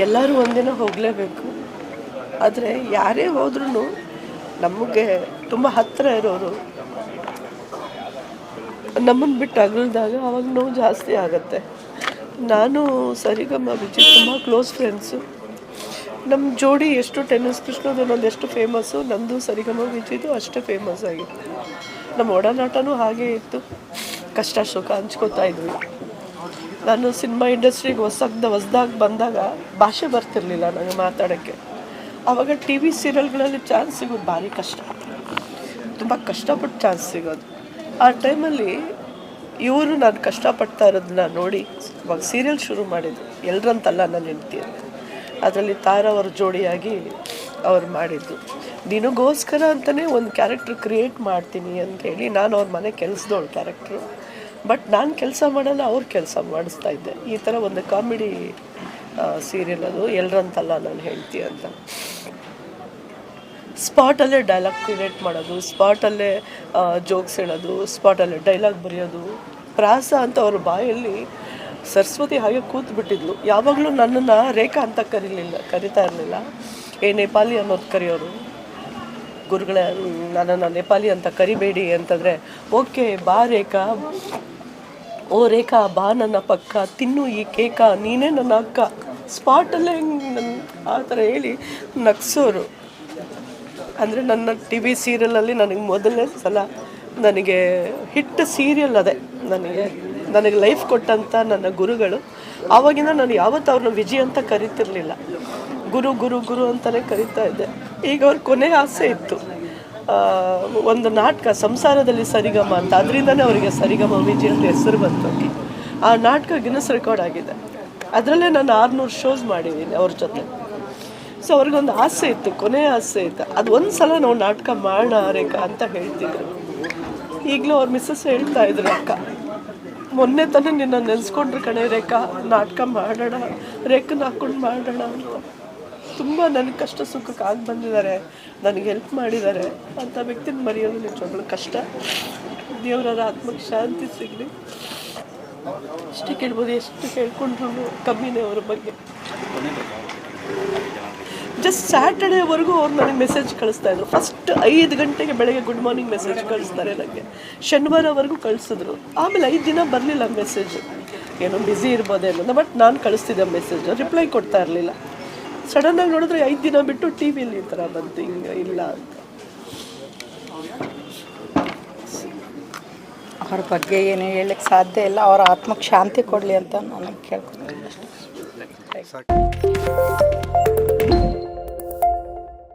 ಎಲ್ಲರೂ ಒಂದಿನ ಹೋಗಲೇಬೇಕು. ಆದರೆ ಯಾರೇ ಹೋದ್ರೂ ನಮಗೆ ತುಂಬ ಹತ್ತಿರ ಇರೋರು ನಮ್ಮನ್ನು ಬಿಟ್ಟು ಅಗಲಿದಾಗ ಅವಾಗ ನೋವು ಜಾಸ್ತಿ ಆಗುತ್ತೆ. ನಾನು ಸರಿಗಮ ವಿಜಯ್ ತುಂಬ ಕ್ಲೋಸ್ ಫ್ರೆಂಡ್ಸು. ನಮ್ಮ ಜೋಡಿ ಎಷ್ಟು ಟೆನ್ನಿಸ್ ಕೃಷ್ಣದೊಂದು ಎಷ್ಟು ಫೇಮಸ್ಸು, ನಮ್ಮದು ಸರಿಗಮ ವಿಜಯ್ದು ಅಷ್ಟೇ ಫೇಮಸ್ ಆಗಿತ್ತು. ನಮ್ಮ ಒಡನಾಟನೂ ಹಾಗೇ ಇತ್ತು. ಕಷ್ಟ ಸುಖ ಹಂಚ್ಕೋತಾ ಇದ್ವಿ. ನಾನು ಸಿನಿಮಾ ಇಂಡಸ್ಟ್ರಿಗೆ ಹೊಸ್ದಾಗಿ ಬಂದಾಗ ಭಾಷೆ ಬರ್ತಿರ್ಲಿಲ್ಲ ನನಗೆ ಮಾತಾಡೋಕ್ಕೆ. ಆವಾಗ ಟಿ ವಿ ಸೀರಿಯಲ್ಗಳಲ್ಲಿ ಚಾನ್ಸ್ ಸಿಗೋದು ಭಾರಿ ಕಷ್ಟ, ತುಂಬ ಕಷ್ಟಪಟ್ಟು ಚಾನ್ಸ್ ಸಿಗೋದು. ಆ ಟೈಮಲ್ಲಿ ಇವರು ನಾನು ಕಷ್ಟಪಡ್ತಾ ಇರೋದನ್ನ ನೋಡಿ ಇವಾಗ ಸೀರಿಯಲ್ ಶುರು ಮಾಡಿದ್ರು. ಎಲ್ಲರಂತಲ್ಲ ನನ್ನ ಹೆಂಡತಿ ಅಂತ. ಅದರಲ್ಲಿ ತಾರಾ ಅವ್ರ ಜೋಡಿಯಾಗಿ ಅವ್ರು ಮಾಡಿದ್ದು. ನಿನಗೋಸ್ಕರ ಅಂತಲೇ ಒಂದು ಕ್ಯಾರೆಕ್ಟ್ರ್ ಕ್ರಿಯೇಟ್ ಮಾಡ್ತೀನಿ ಅಂತೇಳಿ ನಾನು ಅವ್ರ ಮನೆ ಕೆಲಸದವಳು ಕ್ಯಾರೆಕ್ಟ್ರು. ಬಟ್ ನಾನು ಕೆಲಸ ಮಾಡಲ್ಲ, ಅವ್ರು ಕೆಲಸ ಮಾಡಿಸ್ತಾ ಇದ್ದೆ. ಈ ಥರ ಒಂದು ಕಾಮಿಡಿ ಸೀರಿಯಲ್ ಅದು, ಎಲ್ಲರಂತಲ್ಲ ನಾನು ಹೆಂಡತಿ ಅಂತ. ಸ್ಪಾಟಲ್ಲೇ ಡೈಲಾಗ್ ಕ್ರಿಯೇಟ್ ಮಾಡೋದು, ಸ್ಪಾಟಲ್ಲೇ ಜೋಕ್ಸ್ ಹೇಳೋದು, ಸ್ಪಾಟಲ್ಲೇ ಡೈಲಾಗ್ ಬರೆಯೋದು. ಪ್ರಾಸ ಅಂತ ಅವ್ರ ಬಾಯಲ್ಲಿ ಸರಸ್ವತಿ ಹಾಗೆ ಕೂತ್ಬಿಟ್ಟಿದ್ಲು. ಯಾವಾಗಲೂ ನನ್ನನ್ನು ರೇಖಾ ಅಂತ ಕರಿತಾ ಇರಲಿಲ್ಲ. ನೇಪಾಲಿ ಅನ್ನೋದು ಕರೆಯೋರು. ಗುರುಗಳೇ ನನ್ನನ್ನು ನೇಪಾಲಿ ಅಂತ ಕರಿಬೇಡಿ ಅಂತಂದರೆ, ಓಕೆ ಬಾ ರೇಖಾ, ಓ ರೇಖಾ ಬಾ ನನ್ನ ಪಕ್ಕ, ತಿನ್ನು ಈ ಕೇಕ, ನೀನೇ ನನ್ನ ಅಕ್ಕ. ಸ್ಪಾಟಲ್ಲೇ ಆ ಥರ ಹೇಳಿ ನಗ್ಸೋರು. ಅಂದರೆ ನನ್ನ ಟಿ ವಿ ಸೀರಿಯಲಲ್ಲಿ ನನಗೆ ಮೊದಲನೇ ಸಲ ನನಗೆ ಹಿಟ್ ಸೀರಿಯಲ್ ಅದೇ. ನನಗೆ ಲೈಫ್ ಕೊಟ್ಟಂಥ ನನ್ನ ಗುರುಗಳು. ಆವಾಗಿಂದ ನಾನು ಯಾವತ್ತೂ ಅವ್ರನ್ನ ವಿಜಯ್ ಅಂತ ಕರಿತಿರ್ಲಿಲ್ಲ, ಗುರು ಗುರು ಗುರು ಅಂತಲೇ ಕರಿತಾ ಇದ್ದೆ. ಈಗ ಅವ್ರ ಕೊನೆ ಆಸೆ ಇತ್ತು, ಒಂದು ನಾಟಕ ಸಂಸಾರದಲ್ಲಿ ಸರಿಗಮ ಅಂತ, ಅದರಿಂದನೇ ಅವರಿಗೆ ಸರಿಗಮ ವಿಜಯ್ ಅಂತ ಹೆಸರು ಬಂತು. ಆ ನಾಟಕ ಗಿನ್ನೆಸ್ ರೆಕಾರ್ಡ್ ಆಗಿದೆ. ಅದರಲ್ಲೇ ನಾನು 600 ಶೋಸ್ ಮಾಡಿದ್ದೀನಿ ಅವ್ರ ಜೊತೆ. ಸೊ ಅವ್ರಿಗೊಂದು ಆಸೆ ಇತ್ತು, ಕೊನೆ ಆಸೆ ಇತ್ತು. ಅದು ಒಂದು ಸಲ ನಾವು ನಾಟಕ ಮಾಡೋಣ ರೇಖಾ ಅಂತ ಹೇಳ್ತಿದ್ರು. ಈಗಲೂ ಅವ್ರ ಮಿಸ್ಸಸ್ ಹೇಳ್ತಾ ಇದ್ರು, ಅಕ್ಕ ಮೊನ್ನೆ ತಾನೇ ನಿನ್ನ ನೆನೆಸ್ಕೊಂಡ್ರೆ ಕಣೆ ರೇಖಾ, ನಾಟಕ ಮಾಡೋಣ, ರೇಖನ ಹಾಕ್ಕೊಂಡು ಮಾಡೋಣ ಅಂತ. ತುಂಬ ನನಗೆ ಕಷ್ಟ ಸುಖಕ್ಕೆ ಆಗಿ ಬಂದಿದ್ದಾರೆ, ನನಗೆ ಹೆಲ್ಪ್ ಮಾಡಿದ್ದಾರೆ ಅಂತ ವ್ಯಕ್ತಿನ ಮರೆಯೋದು ನಿಜವಾಗ್ಲೂ ಕಷ್ಟ. ದೇವರ ಆತ್ಮಕ್ಕೆ ಶಾಂತಿ ಸಿಗಲಿ ಅಷ್ಟೇ ಕೇಳ್ಬೋದು. ಎಷ್ಟು ಕೇಳ್ಕೊಂಡ್ರು ಕಮ್ಮಿನೇ ಅವ್ರ ಬಗ್ಗೆ. ಜಸ್ಟ್ ಸ್ಯಾಟರ್ಡೇವರೆಗೂ ಅವ್ರು ನನಗೆ ಮೆಸೇಜ್ ಕಳಿಸ್ತಾಯಿದ್ರು. ಫಸ್ಟ್ 5 ಗಂಟೆಗೆ ಬೆಳಗ್ಗೆ ಗುಡ್ ಮಾರ್ನಿಂಗ್ ಮೆಸೇಜ್ ಕಳಿಸ್ತಾರೆ ನನಗೆ. ಶನಿವಾರವರೆಗೂ ಕಳಿಸಿದ್ರು. ಆಮೇಲೆ 5 ದಿನ ಬರಲಿಲ್ಲ ಮೆಸೇಜ್, ಏನೋ ಬ್ಯುಸಿ ಇರ್ಬೋದೇನೋ. ಬಟ್ ನಾನು ಕಳಿಸ್ತಿದ್ದೆ ಮೆಸೇಜ್, ರಿಪ್ಲೈ ಕೊಡ್ತಾ ಇರಲಿಲ್ಲ. ಸಡನ್ನಾಗಿ ನೋಡಿದ್ರೆ 5 ದಿನ ಬಿಟ್ಟು ಟಿ ವಿಲಿ ಈ ಥರ ಬಂತು, ಹಿಂಗೆ ಇಲ್ಲ ಅಂತ. ಅವ್ರ ಬಗ್ಗೆ ಏನು ಹೇಳಕ್ಕೆ ಸಾಧ್ಯ ಇಲ್ಲ. ಅವರ ಆತ್ಮಕ್ಕೆ ಶಾಂತಿ ಕೊಡಲಿ ಅಂತ ನನಗೆ ಕೇಳ್ಕೊತೀನಿ ಅಷ್ಟೇ.